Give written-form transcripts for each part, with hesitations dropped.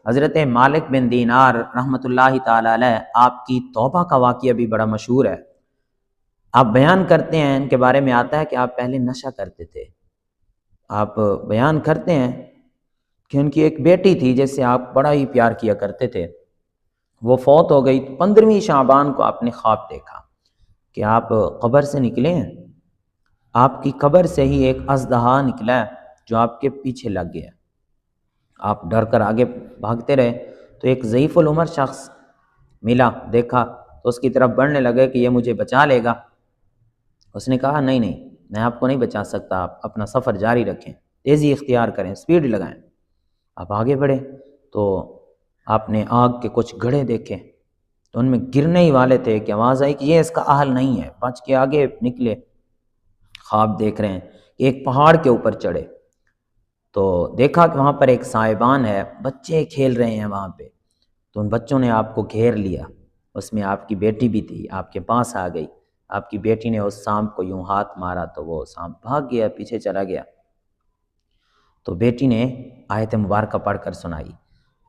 حضرت مالک بن دینار رحمۃ اللہ تعالی علیہ، آپ کی توبہ کا واقعہ بھی بڑا مشہور ہے۔ آپ بیان کرتے ہیں، ان کے بارے میں آتا ہے کہ آپ پہلے نشہ کرتے تھے۔ آپ بیان کرتے ہیں کہ ان کی ایک بیٹی تھی جس سے آپ بڑا ہی پیار کیا کرتے تھے، وہ فوت ہو گئی۔ 15ویں شعبان کو آپ نے خواب دیکھا کہ آپ قبر سے نکلے ہیں، آپ کی قبر سے ہی ایک اژدہا نکلا ہے جو آپ کے پیچھے لگ گیا۔ آپ ڈر کر آگے بھاگتے رہے تو ایک ضعیف العمر شخص ملا، دیکھا تو اس کی طرف بڑھنے لگے کہ یہ مجھے بچا لے گا۔ اس نے کہا نہیں نہیں، میں آپ کو نہیں بچا سکتا، آپ اپنا سفر جاری رکھیں، تیزی اختیار کریں، سپیڈ لگائیں۔ آپ آگے بڑھے تو آپ نے آگ کے کچھ گڑھے دیکھے تو ان میں گرنے ہی والے تھے کہ آواز آئی کہ یہ اس کا اہل نہیں ہے۔ بچ کے آگے نکلے، خواب دیکھ رہے ہیں کہ ایک پہاڑ کے اوپر چڑھے تو دیکھا کہ وہاں پر ایک سائبان ہے، بچے کھیل رہے ہیں وہاں پہ، تو ان بچوں نے آپ کو گھیر لیا، اس میں آپ کی بیٹی بھی تھی، آپ کے پاس آ گئی۔ آپ کی بیٹی نے اس سانپ کو یوں ہاتھ مارا تو وہ سانپ بھاگ گیا، پیچھے چلا گیا۔ تو بیٹی نے آیت مبارکہ پڑھ کر سنائی،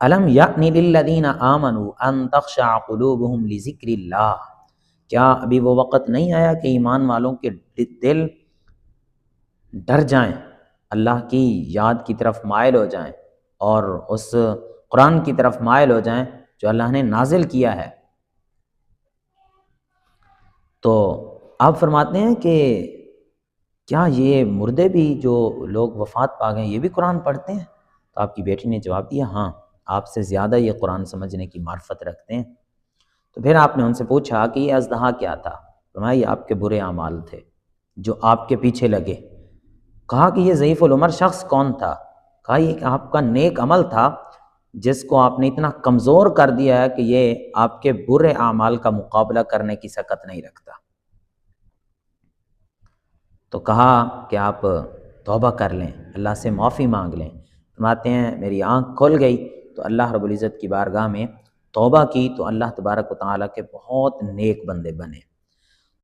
الم یأن للذین آمنوا ان تخشع قلوبہم لذکر اللہ، کیا ابھی وہ وقت نہیں آیا کہ ایمان والوں کے دل ڈر جائیں، اللہ کی یاد کی طرف مائل ہو جائیں اور اس قرآن کی طرف مائل ہو جائیں جو اللہ نے نازل کیا ہے۔ تو آپ فرماتے ہیں کہ کیا یہ مردے بھی جو لوگ وفات پا گئے یہ بھی قرآن پڑھتے ہیں؟ تو آپ کی بیٹی نے جواب دیا ہاں، آپ سے زیادہ یہ قرآن سمجھنے کی معرفت رکھتے ہیں۔ تو پھر آپ نے ان سے پوچھا کہ یہ اژدہا کیا تھا؟ فرمایا یہ آپ کے برے اعمال تھے جو آپ کے پیچھے لگے۔ کہا کہ یہ ضعیف العمر شخص کون تھا؟ کہا یہ کہ آپ کا نیک عمل تھا جس کو آپ نے اتنا کمزور کر دیا ہے کہ یہ آپ کے برے اعمال کا مقابلہ کرنے کی سکت نہیں رکھتا۔ تو کہا کہ آپ توبہ کر لیں، اللہ سے معافی مانگ لیں۔ فرماتے ہیں میری آنکھ کھل گئی تو اللہ رب العزت کی بارگاہ میں توبہ کی تو اللہ تبارک و تعالیٰ کے بہت نیک بندے بنے۔